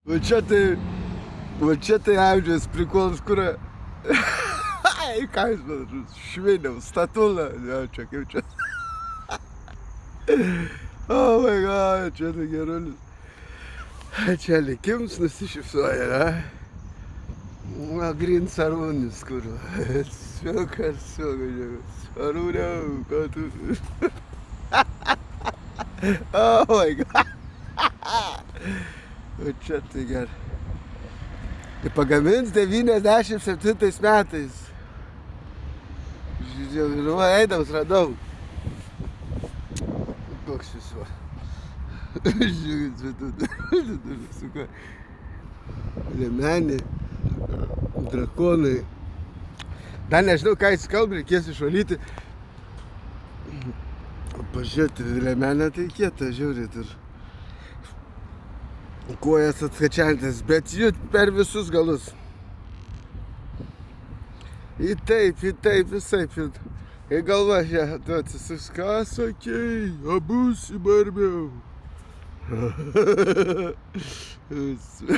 Va čia tai amžiaus prikolas, kur... Ai, ką jūs man, šviniau, statulą, jau čia kaip čia. Oh my god, čia tai gerulis. Čia likims nusišypsoja, ne? Na, gryn sarūnis, kur. Sveikas, sarūniau, ką tu... Oh my god. O čia tai gerai. Tai pagamins 97 metais. Žiūrėjau, eidamas radau. Koks šis va. Žiūrėjau, suka. Liemenė, drakonai. Dar nežinau, ką jis kalba, reikės išvalyti. Pažiūrėti, liemenė tai kieta, žiūrėt. Ir kojas atskačiantis, bet jūt per visus galus. Į taip, visaip jūt. Kai galva čia, tu atsisuks, ką sakei, abu įsibarbiau.